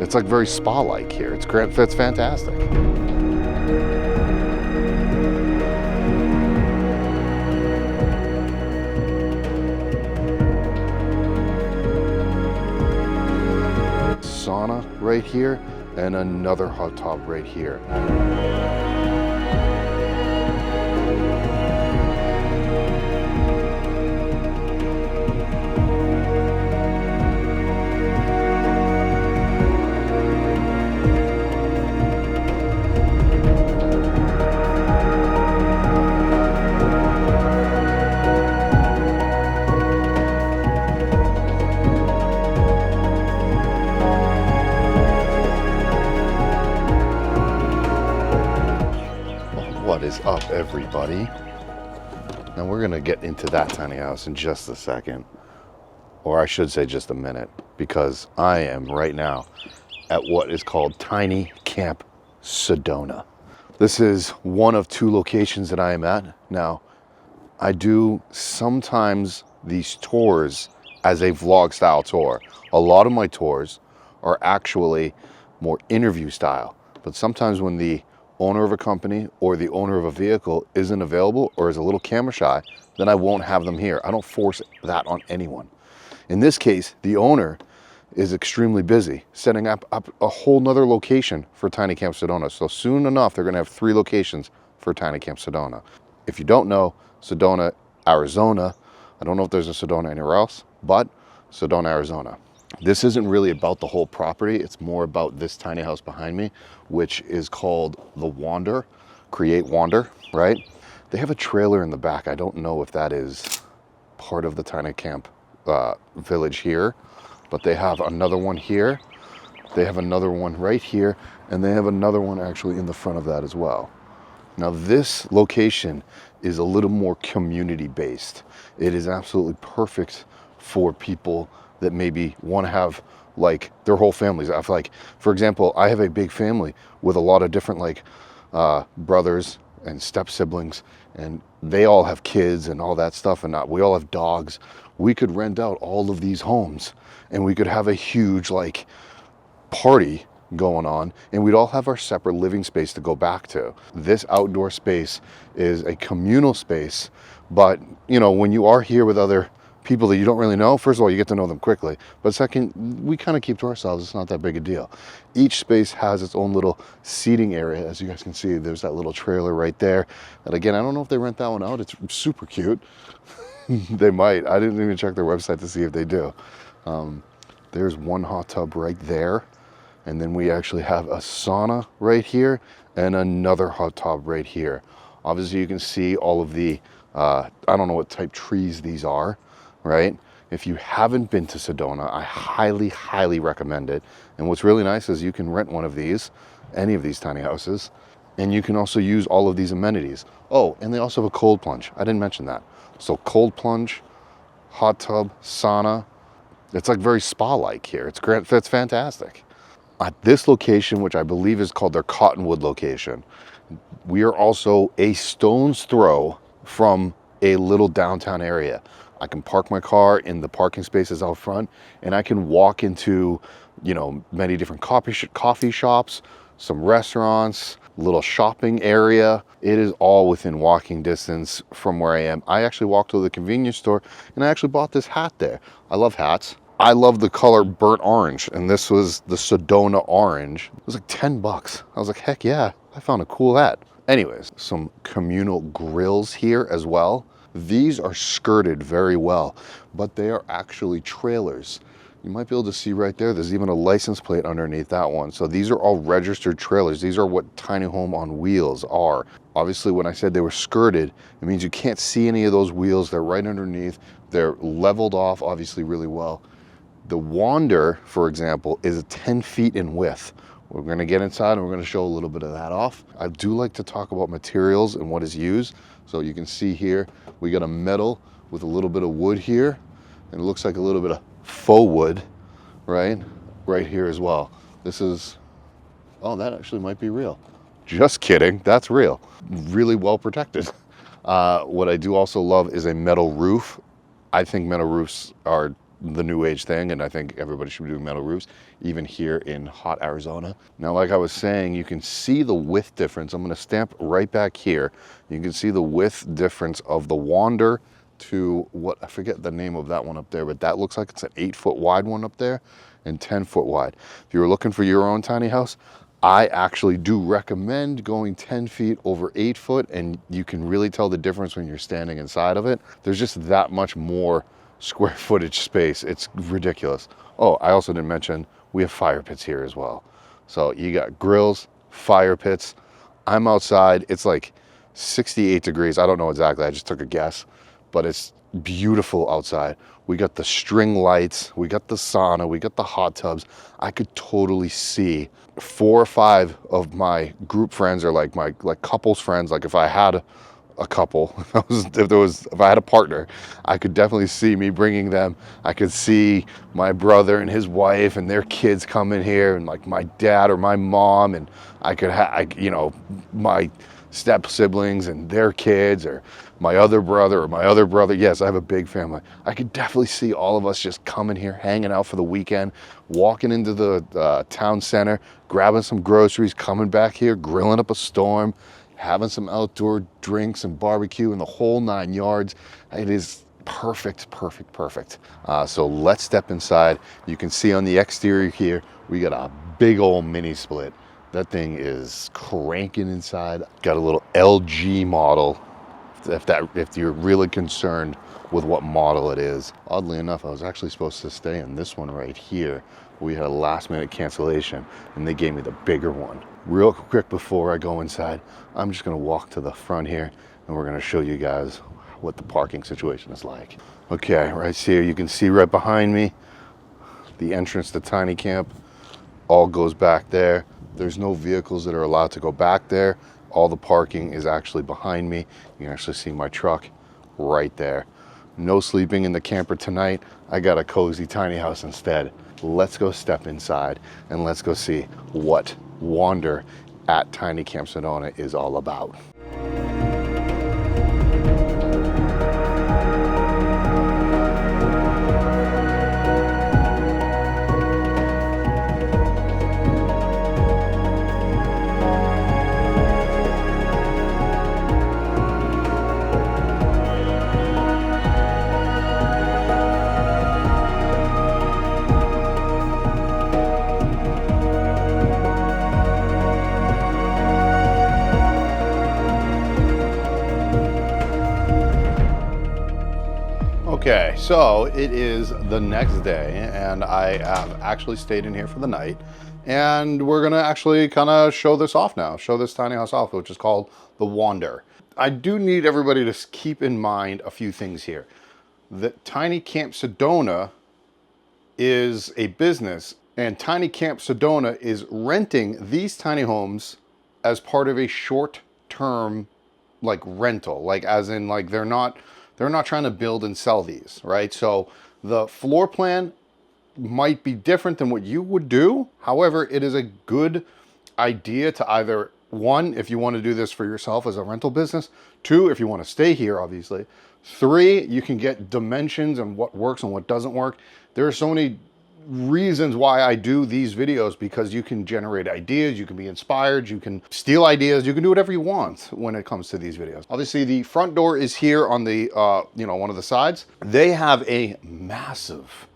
It's like very spa-like here. It's fantastic. Sauna right here and another hot tub right here. What is up, everybody? Now we're gonna get into that tiny house in just a second, or I should say just a minute, because I am right now at what is called Tiny Camp Sedona. This is one of two locations that I am at. Now, I do sometimes these tours as a vlog style tour. A lot of my tours are actually more interview style, but sometimes when the owner of a company or the owner of a vehicle isn't available or is a little camera shy, then I won't have them here. I don't force that on anyone. In this case, the owner is extremely busy setting up a whole nother location for Tiny Camp Sedona. So soon enough, they're gonna have 3 locations for Tiny Camp Sedona. If you don't know, Sedona, Arizona, I don't know if there's a Sedona anywhere else, but Sedona, Arizona. This isn't really about the whole property. It's more about this tiny house behind me, which is called the Wander, Create Wander, right? They have a trailer in the back. I don't know if that is part of the tiny camp village here, but they have another one here. They have another one right here, and they have another one actually in the front of that as well. Now this location is a little more community based. It is absolutely perfect for people that maybe want to have like their whole families. I feel like, for example, I have a big family with a lot of different like brothers and step siblings, and they all have kids and all that stuff, and we all have dogs. We could rent out all of these homes and we could have a huge like party going on, and we'd all have our separate living space to go back to. This outdoor space is a communal space, but you know, when you are here with other people that you don't really know, first of all, you get to know them quickly, but second, we kind of keep to ourselves. It's not that big a deal. Each space has its own little seating area. As you guys can see, there's that little trailer right there, and again, I don't know if they rent that one out. It's super cute. They might. I didn't even check their website to see if they do. There's one hot tub right there, and then we actually have a sauna right here and another hot tub right here. Obviously, you can see all of the I don't know what type trees these are, right? If you haven't been to Sedona, I highly recommend it. And what's really nice is you can rent one of these, any of these tiny houses, and you can also use all of these amenities. Oh, and they also have a cold plunge. I didn't mention that. So cold plunge, hot tub, sauna. It's like very spa-like here. It's great. That's fantastic. At this location, which I believe is called their Cottonwood location, we are also a stone's throw from a little downtown area. I can park my car in the parking spaces out front, and I can walk into, you know, many different coffee shops, some restaurants, little shopping area. It is all within walking distance from where I am. I actually walked to the convenience store and I actually bought this hat there. I love hats. I love the color burnt orange, and this was the Sedona orange. It was like 10 bucks. I was like, heck yeah, I found a cool hat. Anyways, some communal grills here as well. These are skirted very well, but they are actually trailers. You might be able to see right there, there's even a license plate underneath that one. So these are all registered trailers. These are what tiny home on wheels are. Obviously, when I said they were skirted, it means you can't see any of those wheels. They're right underneath. They're leveled off, obviously, really well. The Wander, for example, is 10 feet in width. We're gonna get inside and we're gonna show a little bit of that off. I do like to talk about materials and what is used. So you can see here, we got a metal with a little bit of wood here, and it looks like a little bit of faux wood, right here as well. This is, oh, that actually might be real. Just kidding, that's real. Really well protected. What I do also love is a metal roof. I think metal roofs are the new age thing, and I think everybody should be doing metal roofs, even here in hot Arizona. Now, like I was saying, you can see the width difference. I'm gonna stamp right back here. You can see the width difference of the Wander to what, I forget the name of that one up there, but that looks like it's an 8-foot wide one up there and 10-foot wide. If you were looking for your own tiny house, I actually do recommend going 10 feet over 8 foot, and you can really tell the difference when you're standing inside of it. There's just that much more square footage space. It's ridiculous. Oh, I also didn't mention we have fire pits here as well. So you got grills, fire pits. I'm outside. It's like 68 degrees. I don't know exactly. I just took a guess, but it's beautiful outside. We got the string lights, we got the sauna, we got the hot tubs. I could totally see 4 or 5 of my group friends, or like my couples friends. Like if I had a couple, if I had a partner, I could definitely see me bringing them. I could see my brother and his wife and their kids come in here, and like my dad or my mom, and I could have, you know, my step siblings and their kids, or my other brother or my other brother. Yes, I have a big family. I could definitely see all of us just coming here, hanging out for the weekend, walking into the town center, grabbing some groceries, coming back here, grilling up a storm, having some outdoor drinks and barbecue and the whole 9 yards. It is perfect, perfect, perfect. So let's step inside. You can see on the exterior here, we got a big old mini split. That thing is cranking inside. Got a little LG model, if you're really concerned with what model it is. Oddly enough, I was actually supposed to stay in this one right here. We had a last minute cancellation and they gave me the bigger one. Real quick before I go inside, I'm just gonna walk to the front here and we're gonna show you guys what the parking situation is like. Okay, right here, you can see right behind me, the entrance to Tiny Camp all goes back there. There's no vehicles that are allowed to go back there. All the parking is actually behind me. You can actually see my truck right there. No sleeping in the camper tonight. I got a cozy tiny house instead. Let's go step inside and let's go see what Wander at Tiny Camp Sedona is all about. Okay, so it is the next day and I have actually stayed in here for the night, and we're gonna actually kind of show this off now, show this tiny house off, which is called the Wander. I do need everybody to keep in mind a few things here. The Tiny Camp Sedona is a business, and Tiny Camp Sedona is renting these tiny homes as part of a short-term like rental, like as in like they're not trying to build and sell these, right? So the floor plan might be different than what you would do. However, it is a good idea to either, one, if you want to do this for yourself as a rental business, two, if you want to stay here, obviously, three, you can get dimensions and what works and what doesn't work. There are so many reasons why I do these videos, because you can generate ideas, you can be inspired, you can steal ideas, you can do whatever you want when it comes to these videos. Obviously the front door is here on the you know, one of the sides. They have a massive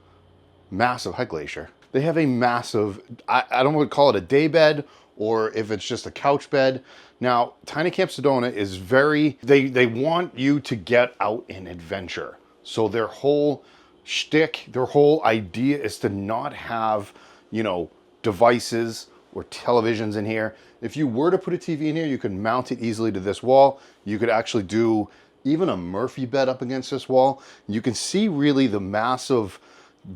high glacier. They have a massive, I don't want to call it a day bed, or if it's just a couch bed. Now Tiny Camp Sedona is very, they want you to get out and adventure. So their whole shtick, their whole idea is to not have, you know, devices or televisions in here. If you were to put a TV in here, you could mount it easily to this wall. You could actually do even a Murphy bed up against this wall. You can see really the massive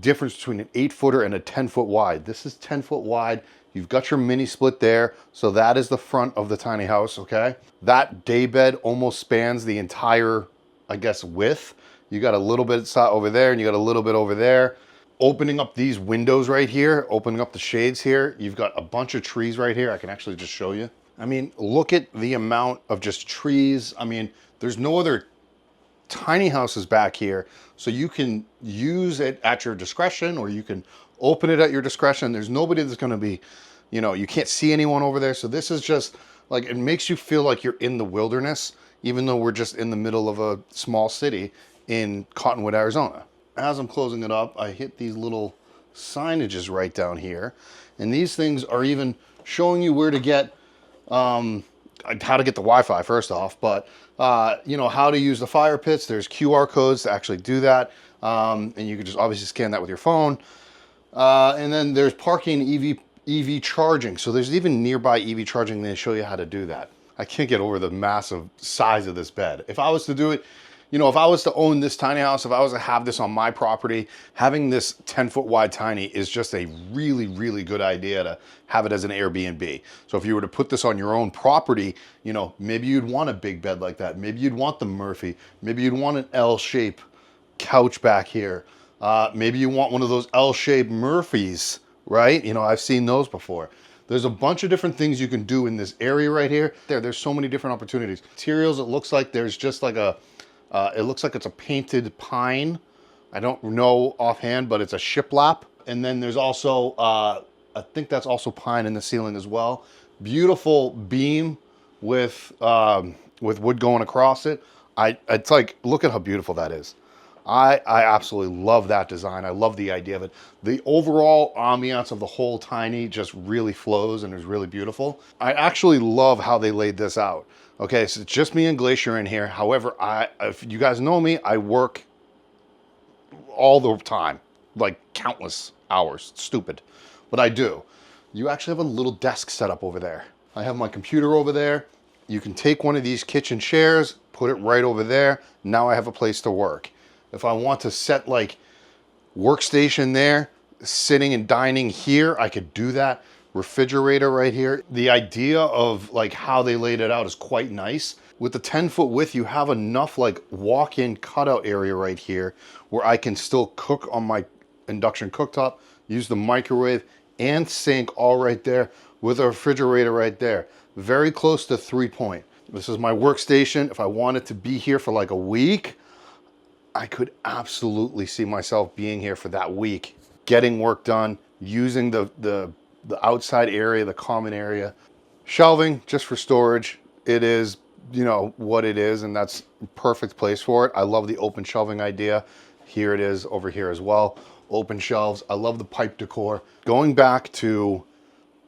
difference between an 8-footer and a 10-foot wide. This is 10-foot wide. You've got your mini split there. So that is the front of the tiny house, okay? That day bed almost spans the entire, I guess, width. You got a little bit over there and you got a little bit over there. Opening up these windows right here, opening up the shades here, you've got a bunch of trees right here. I can actually just show you. I mean, look at the amount of just trees. I mean, there's no other tiny houses back here, so you can use it at your discretion, or you can open it at your discretion. There's nobody that's going to be, you know, you can't see anyone over there. So this is just like, it makes you feel like you're in the wilderness, even though we're just in the middle of a small city in Cottonwood, Arizona. As I'm closing it up, I hit these little signages right down here. And these things are even showing you where to get, how to get the Wi-Fi first off, but you know, how to use the fire pits. There's QR codes to actually do that. And you can just obviously scan that with your phone. And then there's parking, EV charging. So there's even nearby EV charging. They show you how to do that. I can't get over the massive size of this bed. If I was to do it, you know, if I was to own this tiny house, if I was to have this on my property, having this 10-foot wide tiny is just a really, really good idea to have it as an Airbnb. So if you were to put this on your own property, you know, maybe you'd want a big bed like that. Maybe you'd want the Murphy. Maybe you'd want an L-shaped couch back here. Maybe you want one of those L-shaped Murphys, right? You know, I've seen those before. There's a bunch of different things you can do in this area right here. There's so many different opportunities. Materials, it looks like there's just like a, it looks like it's a painted pine. I don't know offhand, but it's a shiplap. And then there's also, I think that's also pine in the ceiling as well. Beautiful beam with wood going across it. It's like, look at how beautiful that is. I absolutely love that design. I love the idea of it. The overall ambiance of the whole tiny just really flows and is really beautiful. I actually love how they laid this out. Okay, so it's just me and Glacier in here. However, if you guys know me, I work all the time, like countless hours. It's stupid, but I do. You actually have a little desk set up over there. I have my computer over there. You can take one of these kitchen chairs, put it right over there. Now I have a place to work. If I want to set like workstation there, sitting and dining here, I could do that. Refrigerator right here. The idea of like how they laid it out is quite nice. With the 10-foot width, you have enough like walk-in cutout area right here where I can still cook on my induction cooktop, use the microwave and sink all right there with a refrigerator right there. Very close to 3-point. This is my workstation. If I wanted to be here for like a week, I could absolutely see myself being here for that week, getting work done, using the outside area, the common area. Shelving just for storage. It is, you know, what it is, and that's a perfect place for it. I love the open shelving idea. Here it is over here as well. Open shelves. I love the pipe decor. Going back to,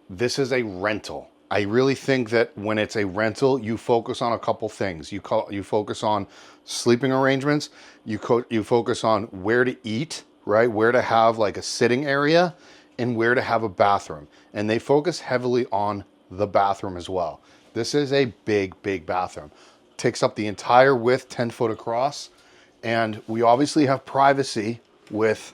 this is a rental. I really think that when it's a rental, you focus on a couple things. You focus on sleeping arrangements. You focus on where to eat, right? Where to have like a sitting area and where to have a bathroom. And they focus heavily on the bathroom as well. This is a big, big bathroom. Takes up the entire width, 10 foot across. And we obviously have privacy with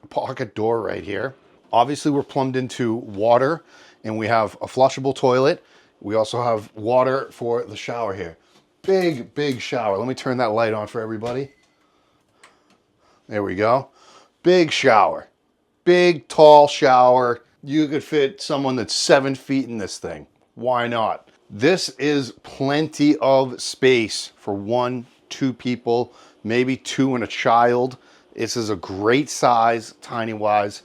a pocket door right here. Obviously we're plumbed into water and we have a flushable toilet. We also have water for the shower here. Big, big shower. Let me turn that light on for everybody. There we go. Big shower. Big, tall shower. You could fit someone that's 7 feet in this thing. Why not? This is plenty of space for 1, 2 people, maybe 2 and a child. This is a great size, tiny wise.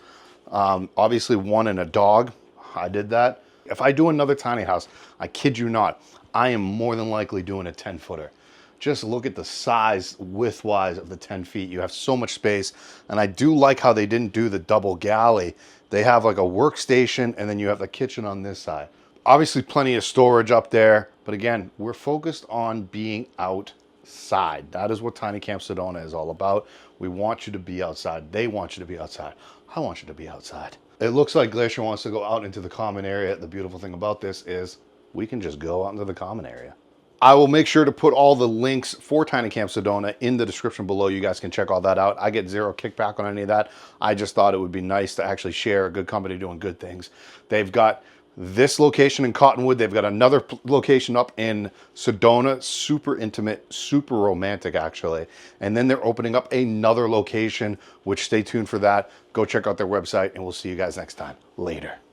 Obviously 1 and a dog. I did that. If I do another tiny house, I kid you not, I am more than likely doing a 10-footer. Just look at the size, width-wise of the 10 feet. You have so much space. And I do like how they didn't do the double galley. They have like a workstation and then you have the kitchen on this side. Obviously plenty of storage up there. But again, we're focused on being outside. That is what Tiny Camp Sedona is all about. We want you to be outside. They want you to be outside. I want you to be outside. It looks like Glacier wants to go out into the common area. The beautiful thing about this is we can just go out into the common area. I will make sure to put all the links for Tiny Camp Sedona in the description below. You guys can check all that out. I get zero kickback on any of that. I just thought it would be nice to actually share a good company doing good things. They've got this location in Cottonwood. They've got another location up in Sedona. Super intimate, super romantic actually. And then they're opening up another location, which stay tuned for that. Go check out their website and we'll see you guys next time. Later.